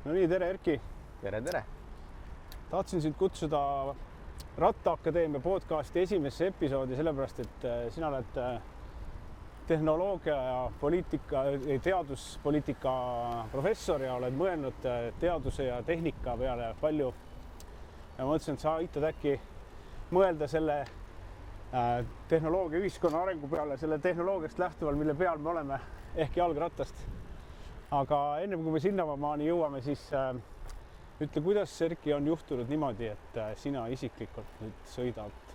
No nii, tere Erki. Tere. Tahtsin sind kutsuda Rattaakadeemia podcasti esimesse episoodi, sellepärast et sina oled tehnoloogia ja teaduspoliitika professor ja oled mõelnud teaduse ja tehnika peale palju. Ja mõtlesin, et sa aitad äkki mõelda selle tehnoloogia ühiskonna arengu peale, selle tehnoloogiast lähtuval, mille peal me oleme, ehk jalgrattast. Aga enne kui me sinnamaani jõuame, siis ütle, kuidas Erki on juhtunud niimoodi, et sina isiklikult nüüd sõidad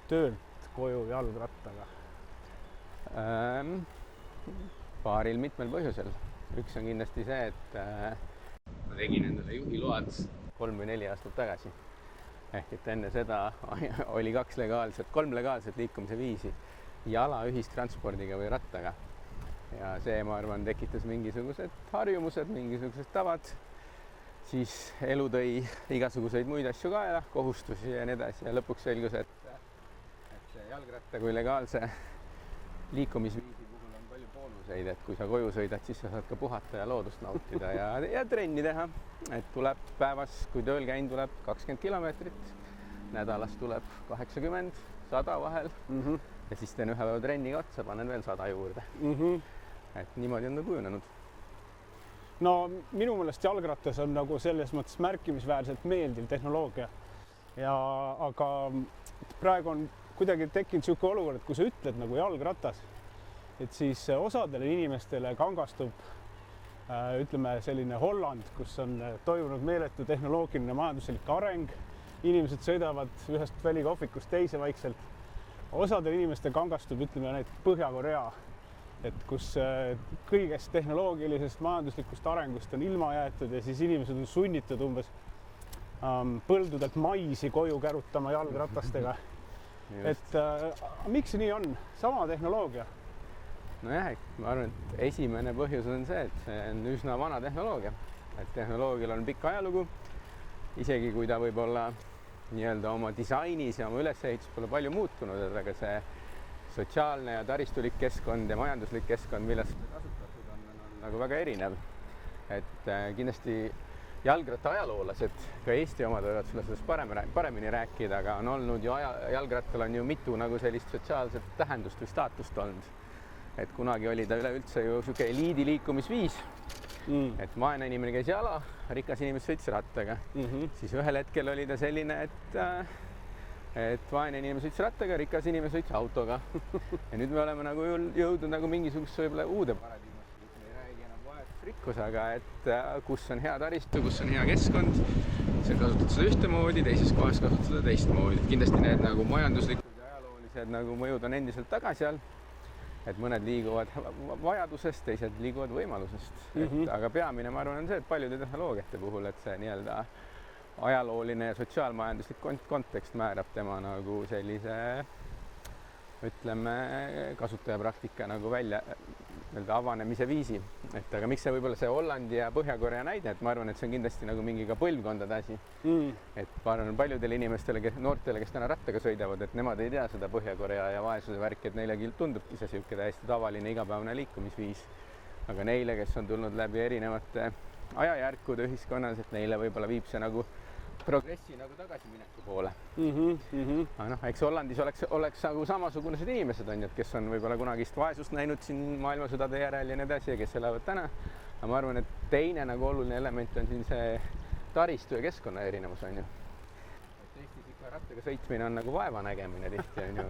töölt koju jalgrattaga? Paaril mitmel põhjusel. Üks on kindlasti see, et ma tegin endale juhiload 3 või 4 aastat tagasi. Ehk et enne seda oli 3 legaalset liikumise viisi jala, ühistranspordiga või rattaga. Ja see, ma arvan, tekitas mingisugused harjumused, mingisugused tavad. Siis elu tõi igasuguseid muid asju ka ja kohustusi ja nii edasi. Ja lõpuks selgus, et jalgratta kui legaalse liikumisviisi puhul on palju boonuseid. Et kui sa koju sõidad, siis sa saad ka puhata ja loodust nautida ja trenni teha. Et tuleb päevas, kui tööl käin, tuleb 20 kilomeetrit. Nädalas tuleb 80, 100 vahel. Ja siis teen 1 päeva trenniga otsa, panen veel 100 juurde. Et niimoodi on ta kujunenud. No minu meelest jalgrattas on nagu selles mõttes märkimisväärselt meeldiv tehnoloogia. Aga praegu on kuidagi tekkinud selline olukord, et kui sa ütled nagu jalgratas, et siis osadele inimestele kangastub ütleme selline Holland, kus on toimunud meeletu tehnoloogiline majanduslik areng. Inimesed sõidavad ühest välikohvikust teise vaikselt. Osadele inimeste kangastub, ütleme näiteks Põhja-Korea, et kus kõigest tehnoloogilisest majanduslikust arengust on ilma jäetud ja siis inimesed on sunnitud umbes põldudelt maisi koju kärutama jalgratastega. Et miks see nii on? Sama tehnoloogia? Nojah, ma arvan, et esimene põhjus on see, et see on üsna vana tehnoloogia. Et tehnoloogial on pikk ajalugu, isegi kui ta võib-olla nii-öelda oma disainis ja oma ülesehitus pole palju muutunud, aga see sotsiaalne ja taristulik keskkond ja majanduslik keskkond, millest kasutatud on nagu väga erinev. Et kindlasti jalgratta ajaloolased, ka Eesti omad võivad sulle sellest paremini rääkida, aga on olnud ju jalgrattal on ju mitu nagu sellist sotsiaalset tähendust või staatust olnud. Et kunagi oli ta üleüldse ju selline eliidi liikumisviis, et vaene inimene käis jala, rikas inimene sõitis rattaga. Siis ühel hetkel oli ta selline, et vaene inimene sõitis rattaga, rikas inimene sõitis autoga. Ja nüüd me oleme nagu jõudnud nagu mingisuguse võib-olla uude paradigmasse, kus me ei räägi enam vajatusrikkus, aga et kus on hea taristu, kus on hea keskkond, seal kasutad seda ühtemoodi, teises kohas kasutad seda teistmoodi. Kindlasti need nagu majanduslikud ja ajaloolised nagu mõjud on endiselt tagasi all. Et mõned liiguvad vajadusest, teised liiguvad võimalusest. Aga peamine, ma arvan, on see, et paljude tehnoloogiate puhul, et see nii-öelda ajalooline ja sotsiaalmajanduslik kontekst määrab tema nagu sellise, ütleme, kasutajapraktika nagu välja avanemise viisi. Et aga miks see võib-olla see Hollandi ja Põhja-Korea näide, et ma arvan, et see on kindlasti nagu mingi ka põlvkondade asi. Et ma arvan, paljudele inimestele, noortele, kes täna rattaga sõidavad, et nemad ei tea seda Põhja-Korea ja vaesuse värki, et neile tundubki see selline täiesti tavaline igapäevane liikumisviis. Aga neile, kes on tulnud läbi erinevate ajajärkude ühiskonnas, et neile võib-olla viib see nagu progressi nagu tagasimineku poole. Aga noh, eks Hollandis oleks nagu samasugused inimesed on, kes on võib-olla kunagist vaesust näinud siin maailmasõdade järel ja nii edasi, ja kes elavad täna. Aga ma arvan, et teine nagu oluline element on siin see taristu ja keskkonna erinevus on ju. Et Eestis ikka rattaga sõitmine on nagu vaeva nägemine tihti on ju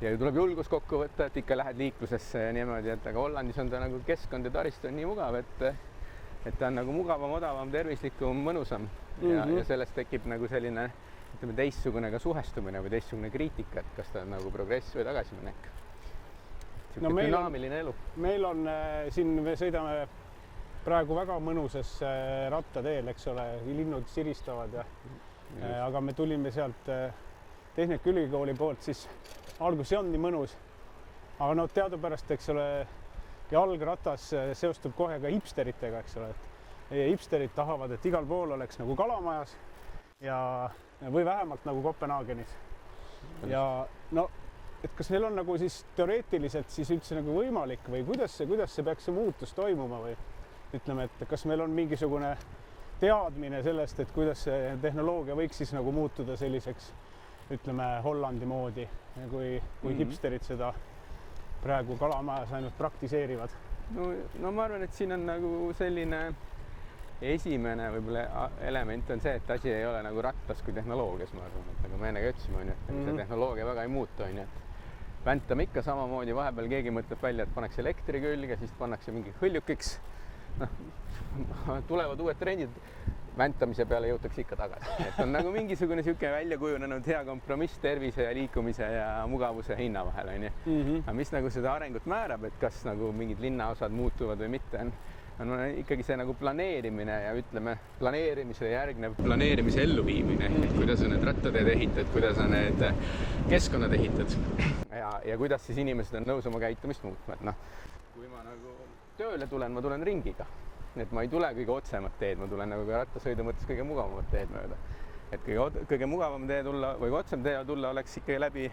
ja tuleb julgus kokku võtta, et ikka lähed liiklusesse ja niimoodi, et aga Hollandis on ta nagu keskkond ja taristu on nii mugav, et ta on nagu mugavam, odavam, tervislikum, mõnusam ja sellest tekib nagu selline ütleme, teistsugune ka suhestumine või teistsugune kriitika, et kas ta on nagu progress või tagasiminek. Dünaamiline elu. Meil on siin, me sõidame praegu väga mõnusas rattateel, eks ole, linnud siristavad aga me tulime sealt Tehnikaülikooli poolt, siis alguses on nii mõnus, aga no teadupärast, eks ole, jalgratas seostub kohe ka hipsteritega, eks ole, et hipsterid tahavad, et igal pool oleks nagu kalamajas või vähemalt nagu Kopenhaagenis. Ja no, et kas neil on nagu siis teoreetiliselt siis üldse nagu võimalik või kuidas see peaks see muutus toimuma või ütleme, et kas meil on mingisugune teadmine sellest, et kuidas see tehnoloogia võiks siis nagu muutuda selliseks, ütleme, Hollandi moodi, kui hipsterid seda praegu Kalamajas ainult praktiseerivad? No ma arvan, et siin on nagu selline esimene võib-olla element on see, et asi ei ole nagu rattas kui tehnoloogias, ma arvan, et nagu me ennegi ütlesime, et see tehnoloogia väga ei muutu, on ju, et väntame ikka samamoodi, vahepeal keegi mõtleb välja, et pannakse elektri külge, siis pannakse mingi hõljukiks. Tulevad uued trendid, väntamise peale jõutakse ikka tagasi. Et on nagu mingisugune siuke välja kujunenud hea kompromiss tervise ja liikumise ja mugavuse hinna vahel, on ju. Aga mis nagu seda arengut määrab, et kas nagu mingid linnaosad muutuvad või mitte, on ikkagi see nagu planeerimine ja ütleme, planeerimisele järgnev planeerimise elluviimine, et kuidas on need rattateed ehitad, kuidas on need keskkonnad ehitad ja kuidas siis inimesed on nõus oma käitumist muutma, et noh, kui ma nagu tööle tulen, ma tulen ringiga, et ma ei tule kõige otsemat teed, ma tulen nagu ka rattasõidu mõttes kõige mugavamat teed mööda, et kõige mugavam tee tulla või otsem tee tulla oleks ikkagi läbi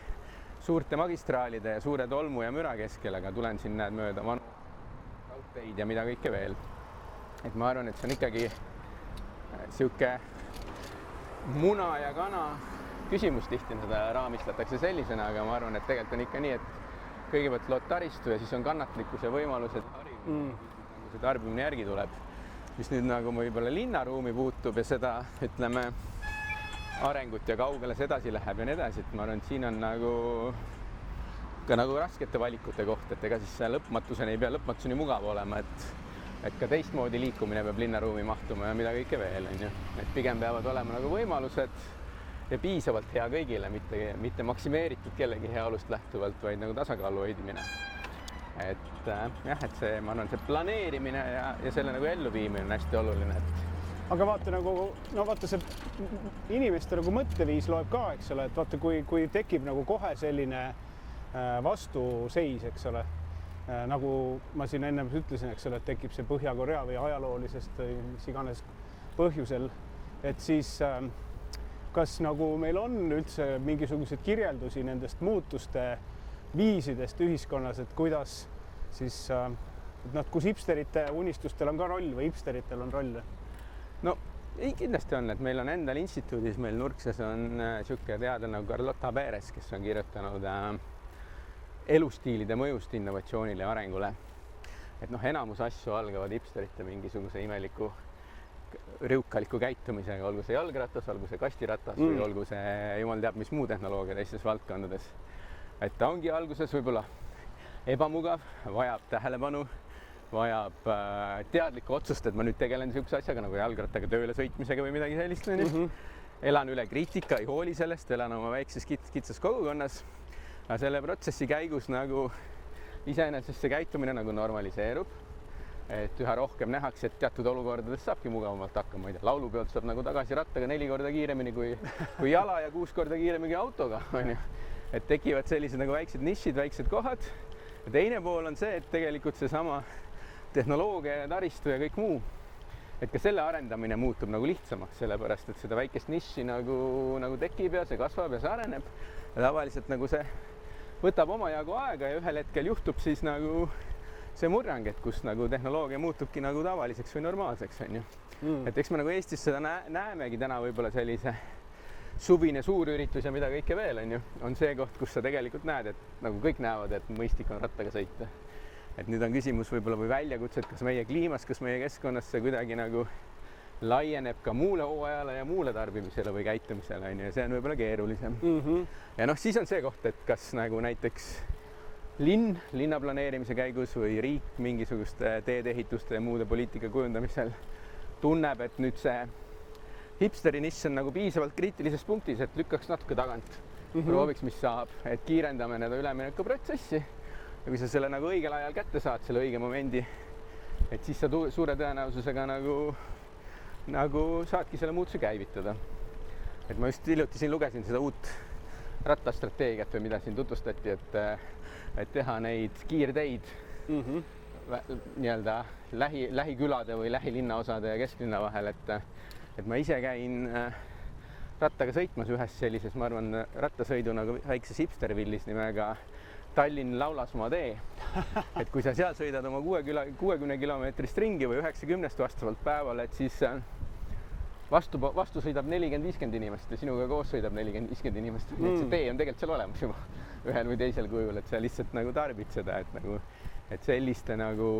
suurte magistraalide ja suure tolmu ja müra keskel, aga tulen siin näed mööda vanu teid ja mida kõike veel. Et ma arvan, et see on ikkagi siuke muna ja kana küsimus tihti, seda raamistatakse sellisena, aga ma arvan, et tegelikult on ikka nii, et kõigepealt lood taristu ja siis on kannatlikkus ja võimalused see tarbimine järgi tuleb. Mis nüüd nagu võib-olla linnaruumi puutub ja seda, ütleme, arengut ja kaugele see edasi läheb ja nii edasi, et ma arvan, et siin on nagu ka nagu raskete valikute koht, et ega siis lõpmatuseni ei pea lõpmatuseni mugav olema, et ka teistmoodi liikumine peab linnaruumi mahtuma ja mida kõike veel, on ju. Et pigem peavad olema nagu võimalused ja piisavalt hea kõigile, mitte maksimeeritud kellegi heaolust lähtuvalt, vaid nagu tasakaalu hoidmine. Et jah, et see, ma arvan, see planeerimine ja selle nagu elluviimine on hästi oluline, et aga vaata nagu, no vaata see inimeste nagu mõtteviis loeb ka, eks ole, et vaata, kui tekib nagu kohe selline vastuseis, eks ole, nagu ma siin ennem ütlesin, eks ole, et tekib see Põhja-Korea või ajaloolisest mis iganes põhjusel, et siis kas nagu meil on üldse mingisuguseid kirjeldusi nendest muutuste viisidest ühiskonnas, et kuidas siis, et noh, kus hipsterite unistustel on ka roll või hipsteritel on roll? No ei, kindlasti on, et meil on endal instituudis, meil Nurkses on siuke teadlane nagu Carlota Perez, kes on kirjutanud elustiilide mõjust innovatsioonile ja arengule. Et noh, enamus asju algavad hipsterite mingisuguse imeliku rõukaliku käitumisega, olgu see jalgratas, olgu see kastiratas või olgu see jumal teab mis muu tehnoloogia teistes valdkondades. Et ta ongi alguses võib-olla ebamugav, vajab tähelepanu, vajab teadlikku otsust, et ma nüüd tegelen niisuguse asjaga nagu jalgrattaga tööle sõitmisega või midagi sellist. Elan üle kriitika, ei hooli sellest, elan oma väikses kitsas kogukonnas. Aga selle protsessi käigus nagu iseenesest see käitumine nagu normaliseerub, et üha rohkem nähakse, et teatud olukordades saabki mugavamalt hakkama. Ma ei tea, laulupeolt saab nagu tagasi rattaga 4 korda kiiremini kui jala ja 6 korda kiiremini autoga, on ju. Et tekivad sellised nagu väiksed nišid, väiksed kohad. Ja teine pool on see, et tegelikult seesama tehnoloogia ja taristu ja kõik muu, et ka selle arendamine muutub nagu lihtsamaks, sellepärast, et seda väikest niši nagu tekib ja see kasvab ja see areneb. Ja tavaliselt nagu see võtab omajagu aega ja ühel hetkel juhtub siis nagu see murrang, et kus nagu tehnoloogia muutubki nagu tavaliseks või normaalseks, on ju. Et eks me nagu Eestis seda näemegi täna võib-olla sellise suvine suurüritus ja mida kõike veel, on ju, on see koht, kus sa tegelikult näed, et nagu kõik näevad, et mõistlik on rattaga sõita. Et nüüd on küsimus võib-olla või väljakutse, et kas meie kliimas, kas meie keskkonnas see kuidagi nagu laieneb ka muule hooajale ja muule tarbimisele või käitumisele, on ju, ja see on võib-olla keerulisem. Ja noh, siis on see koht, et kas nagu näiteks linna planeerimise käigus või riik mingisuguste teedehituste ja muude poliitika kujundamisel tunneb, et nüüd see hipsteri nišš on nagu piisavalt kriitilises punktis, et lükkaks natuke tagant, prooviks, mis saab, et kiirendame need üleminekuprotsessi. Ja kui sa selle nagu õigel ajal kätte saad, selle õige momendi, et siis sa suure tõenäosusega nagu saadki selle muutuse käivitada. Et ma just hiljuti siin lugesin seda uut rattastrateegiat või mida siin tutvustati, et teha neid kiirteid nii-öelda lähikülade või lähilinnaosade ja kesklinna vahel, et ma ise käin rattaga sõitmas ühes sellises, ma arvan, rattasõidu nagu väikses hipstervillis nimega Tallinn-Laulasmaa tee. Et kui sa seal sõidad oma 60 kilomeetrist ringi või 90 vastavalt päevale, et siis vastu sõidab 40-50 inimest ja sinuga koos sõidab 40-50 inimest. Nii et see tee on tegelikult seal olemas juba ühel või teisel kujul, et sa lihtsalt nagu tarbid seda, et selliste nagu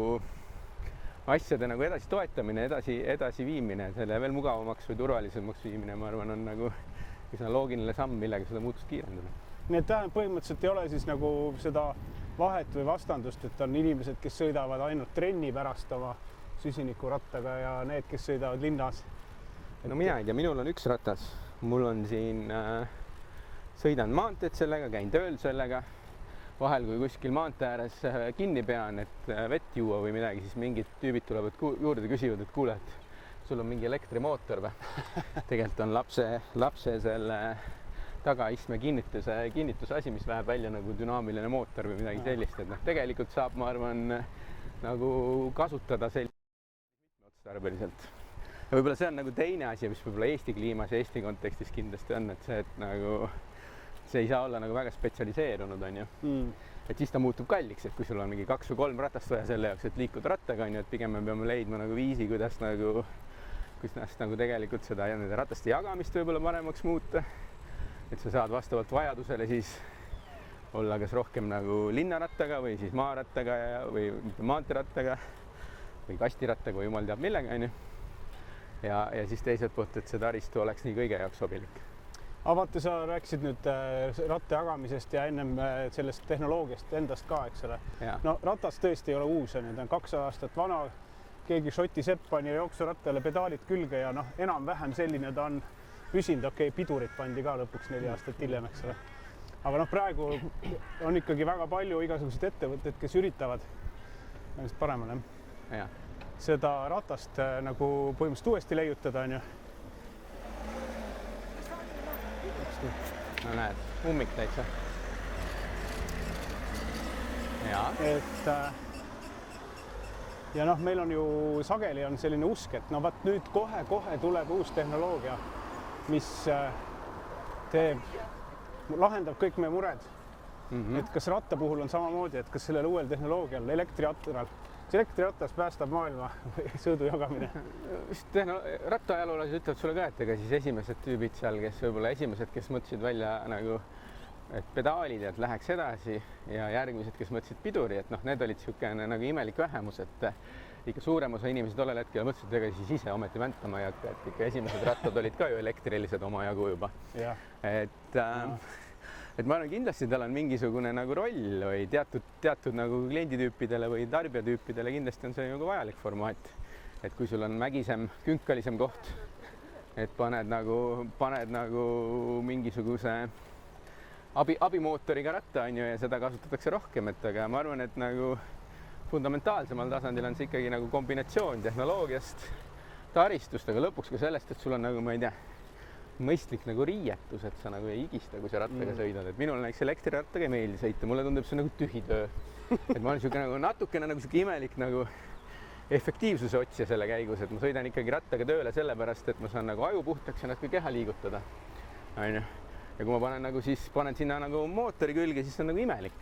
asjade nagu edasi toetamine, edasi viimine, selle veel mugavamaks või turvalisemaks viimine, ma arvan, on nagu üsna loogiline samm, millega seda muutust kiirendada. Nii et tähendab, põhimõtteliselt ei ole siis nagu seda vahet või vastandust, et on inimesed, kes sõidavad ainult trenni pärast oma süsinikurattaga ja need, kes sõidavad linnas. No mina ei tea, minul on üks ratas, mul on siin, sõidan maanteed sellega, käin tööl sellega, vahel kui kuskil maantee ääres kinni pean, et vett juua või midagi, siis mingid tüübid tulevad juurde, küsivad, et kuule, et sul on mingi elektrimootor või? Tegelikult on lapse selle tagaistme kinnituse asi, mis läheb välja nagu dünaamiline mootor või midagi sellist, et tegelikult saab, ma arvan, nagu kasutada otstarbeliselt. Ja võib-olla see on nagu teine asi, mis võib-olla Eesti kliimas ja Eesti kontekstis kindlasti on, et see, et nagu see ei saa olla nagu väga spetsialiseerunud, on ju. Et siis ta muutub kalliks, et kui sul on mingi 2 või 3 ratast vaja selle jaoks, et liikuda rattaga, on ju, et pigem me peame leidma nagu viisi, kuidas nagu tegelikult seda nende rataste jagamist võib-olla paremaks muuta. Et sa saad vastavalt vajadusele siis olla kas rohkem nagu linnarattaga või siis maarattaga või maanteerattaga või kastirattaga või jumal teab millega, on ju. Ja siis teiselt poolt, et see taristu oleks nii kõige jaoks sobilik. Aga vaata, sa rääkisid nüüd ratta jagamisest ja ennem sellest tehnoloogiast endast ka, eks ole. No ratas tõesti ei ole uus, ta on 2 aastat vana, keegi Šoti sepp pani jooksurattale pedaalid külge ja enam-vähem selline ta on püsinud. Okei, pidurid pandi ka lõpuks 4 aastat hiljem, eks ole. Aga praegu on ikkagi väga palju igasuguseid ettevõtteid, kes üritavad paremale seda ratast nagu põhimõtteliselt uuesti leiutada, on ju. No näed, ummik täitsa. Ja meil on ju sageli on selline usk, et vaat nüüd kohe tuleb uus tehnoloogia, mis lahendab kõik meie mured. Et kas ratta puhul on samamoodi, et kas sellel uuel tehnoloogial, elektriratas päästab maailma või sõidu jagamine? Rattaajaloolasi ütlevad sulle ka, et ega siis esimesed tüübid seal, kes võib-olla esimesed, kes mõtlesid välja nagu, et pedaalid, et läheks edasi ja järgmised, kes mõtlesid piduri, et need olid niisugune nagu imelik vähemus, et ikka suurem osa inimesi tollel hetkel mõtlesid, et ega siis ise ometi väntama ei hakka, et ikka esimesed rattad olid ka ju elektrilised omajagu juba. Et ma arvan, kindlasti tal on mingisugune nagu roll või teatud nagu klienditüüpidele või tarbijatüüpidele kindlasti on see nagu vajalik formaat. Et kui sul on mägisem, künkalisem koht, et paned nagu mingisuguse abimootoriga ratta, on ju, ja seda kasutatakse rohkem, et aga ma arvan, et nagu fundamentaalsemal tasandil on see ikkagi nagu kombinatsioon tehnoloogiast, taristust, aga lõpuks ka sellest, et sul on nagu, ma ei tea, mõistlik nagu riietus, et sa nagu ei higista, kui sa rattaga sõidad. Et minul näiteks elektrirattaga ei meeldi sõita, mulle tundub see nagu tühi töö. Et ma olen nagu natukene nagu imelik nagu efektiivsuse otsija selle käigus, et ma sõidan ikkagi rattaga tööle sellepärast, et ma saan nagu aju puhtaks ja natuke keha liigutada. Ja kui ma panen sinna nagu mootori külge, siis on nagu imelik.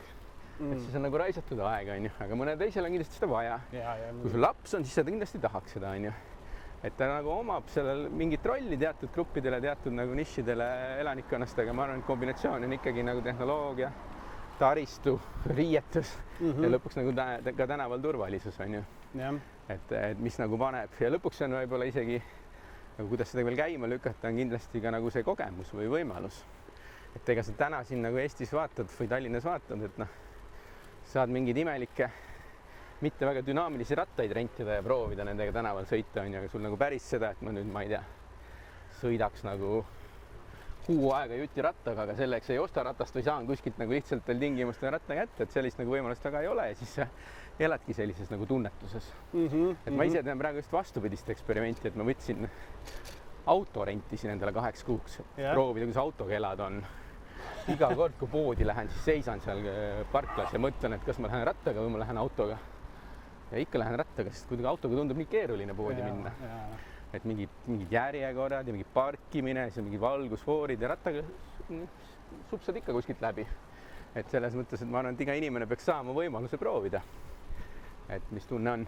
Et siis on nagu raisatud aega, on ju, aga mõne teisel on kindlasti seda vaja. Kui sul laps on, siis seda kindlasti tahaks seda, on ju. Et ta nagu omab sellel mingit rolli teatud gruppidele, teatud nagu nišidele elanikkonnast, aga ma arvan, et kombinatsioon on ikkagi nagu tehnoloogia, taristu, riietus ja lõpuks nagu ka tänaval turvalisus, on ju. Et mis nagu paneb ja lõpuks on võib-olla isegi, kuidas seda veel käima lükata, on kindlasti ka nagu see kogemus või võimalus. Et ega sa täna siin nagu Eestis vaatad või Tallinnas vaatad, et saad mingid imelikke mitte väga dünaamilisi rattaid rentida ja proovida nendega tänaval sõita, on ju, aga sul nagu päris seda, et ma nüüd, ma ei tea, sõidaks nagu kuu aega juti rattaga, aga selleks ei osta ratast või saan kuskilt nagu lihtsalt veel tingimustel ratta kätte, et sellist nagu võimalust taga ei ole ja siis sa eladki sellises nagu tunnetuses. Et ma ise teen praegu just vastupidist eksperimenti, et ma võtsin auto rentisin endale 8 kuuks, proovida, kuidas autoga elada on. Iga kord, kui poodi lähen, siis seisan seal parklas ja mõtlen, et kas ma lähen rattaga või ma lähen autoga. Ja ikka lähen rattaga, sest kuidagi autoga tundub nii keeruline poodi minna. Et mingid järjekorrad ja mingi parkimine, siis on mingi valgusfoorid ja rattaga supsad ikka kuskilt läbi. et selles mõttes, et ma arvan, et iga inimene peaks saama võimaluse proovida, et mis tunne on.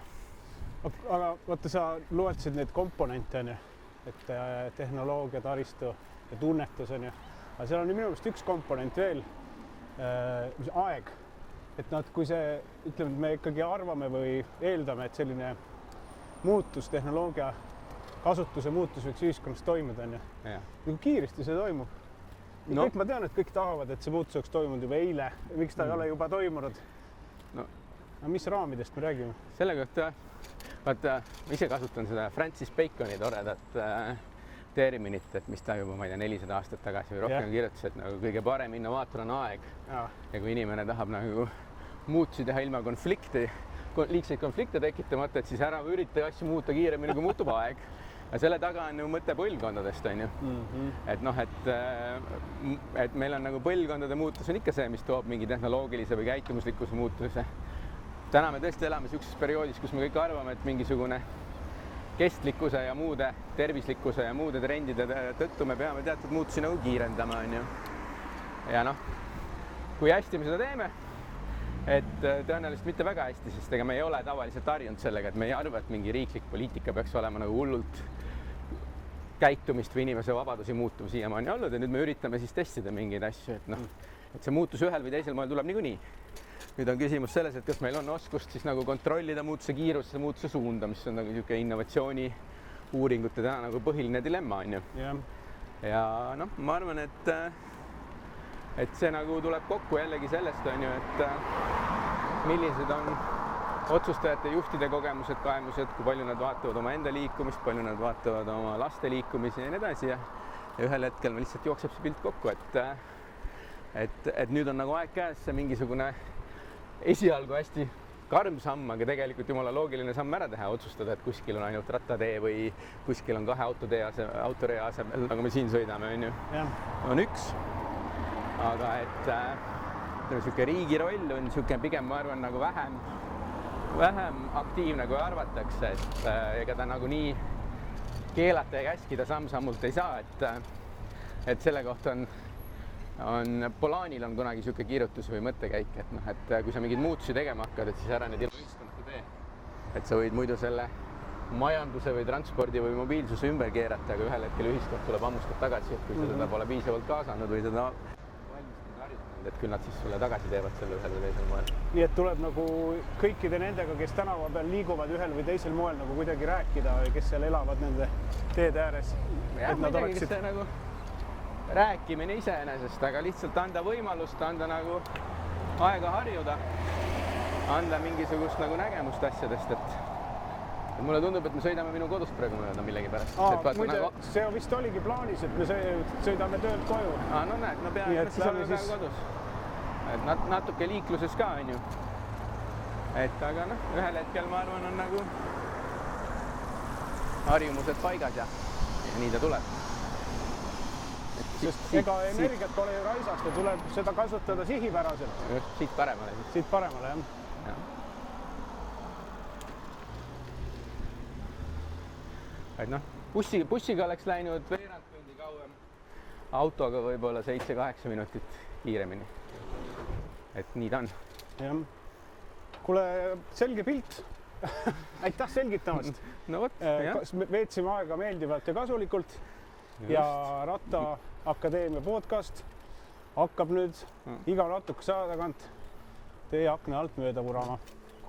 Aga vaata, sa loetasid neid komponente, on ju, et tehnoloogia, taristu ja tunnetus, on ju. Aga seal on minu meelest üks komponent veel, mis aeg. Et kui see, ütleme, et me ikkagi arvame või eeldame, et selline muutus, tehnoloogia kasutuse muutus võiks ühiskonnas toimuda, on ju. Kui kiiresti see toimub? No. Kõik ma tean, et kõik tahavad, et see muutus oleks toimunud juba eile. Miks ta ei ole juba toimunud? No. Aga mis raamidest me räägime? Selle kohta, vaata, ma ise kasutan seda Francis Baconi toredat terminit, et mis ta juba, ma ei tea, 400 aastat tagasi või rohkem kirjutas, et nagu kõige parem innovaator on aeg. Ja kui inimene tahab nagu muutusi teha ilma liigseid konflikte tekitamata, et siis ära ürita asju muuta kiiremini, kui muutub aeg. Ja selle taga on ju mõte põlvkondadest, on ju. Et noh, et meil on nagu põlvkondade muutus on ikka see, mis toob mingi tehnoloogilise või käitumuslikkuse muutuse. Täna me tõesti elame sellises perioodis, kus me kõik arvame, et mingisugune kestlikkuse ja muude tervislikkuse ja muude trendide tõttu me peame teatud muutusi nagu kiirendama, on ju. Ja noh, kui hästi me seda teeme, et tõenäoliselt mitte väga hästi, sest ega me ei ole tavaliselt harjunud sellega, et me ei arva, et mingi riiklik poliitika peaks olema nagu hullult käitumist või inimese vabadusi muutuma siiamaani olnud ja nüüd me üritame siis testida mingeid asju, et noh, et see muutus ühel või teisel moel tuleb niikuinii. Nüüd on küsimus selles, et kas meil on oskust siis nagu kontrollida muutuse kiirust ja muutuse suunda, mis on nagu niisugune innovatsiooni uuringute täna nagu põhiline dilemma, on ju. Ja noh, ma arvan, et see nagu tuleb kokku jällegi sellest, on ju, et millised on otsustajate juhtide kogemused, kaemused, kui palju nad vaatavad oma enda liikumist, palju nad vaatavad oma laste liikumisi ja nii edasi ja ühel hetkel me lihtsalt jookseb see pilt kokku, et nüüd on nagu aeg käes see mingisugune esialgu hästi karm samm, aga tegelikult jumala loogiline samm ära teha, otsustada, et kuskil on ainult rattatee või kuskil on 2 autorea asemel, nagu me siin sõidame, on ju, on üks. Aga et niisugune riigi roll on niisugune pigem, ma arvan, nagu vähem aktiivne, kui arvatakse, et ega ta nagu nii keelata ja käskida samm-sammult ei saa, et selle kohta on Polanil on kunagi niisugune kirjutus või mõttekäik, et noh, et kui sa mingeid muutusi tegema hakkad, et siis ära need ilma ühiskonnata tee. Et sa võid muidu selle majanduse või transpordi või mobiilsuse ümber keerata, aga ühel hetkel ühiskond tuleb hammustab tagasi, et kui sa seda pole piisavalt kaasanud või seda et küll nad siis sulle tagasi teevad selle ühel või teisel moel. Nii et tuleb nagu kõikide nendega, kes tänava peal liiguvad ühel või teisel moel nagu kuidagi rääkida või kes seal elavad nende teede ääres. Ja, et nad oleksid see nagu rääkimine iseenesest, aga lihtsalt anda võimalust, anda nagu aega harjuda, anda mingisugust nagu nägemust asjadest, et mulle tundub, et me sõidame minu kodust praegu mööda millegi pärast. Muide, nagu... see vist oligi plaanis, et me sõidame töölt koju. No näed, no peaaegu siis oleme praegu kodus. Et natuke liikluses ka, on ju. Et aga noh, ühel hetkel ma arvan, on nagu harjumused paigas ja nii ta tuleb. Sest ega energiat pole ju raisast ja tuleb seda kasutada sihipäraselt. Just, siit paremale. Siit paremale, jah. Et noh, bussiga oleks läinud veerand tundi kauem, autoga võib-olla 7-8 minutit kiiremini. Et nii ta on. Jah. Kuule, selge pilt. Aitäh selgitamast. No võt, jah. Veetsime aega meeldivalt ja kasulikult. Just. Ja Rattaakadeemia podcast hakkab nüüd iga natukese aja tagant teie akna alt mööda vurama.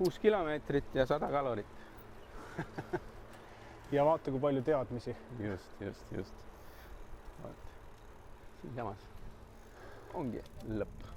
6 kilomeetrit ja 100 kalorit. Ja vaata, kui palju teadmisi. Just. Siinsamas ongi lõpp.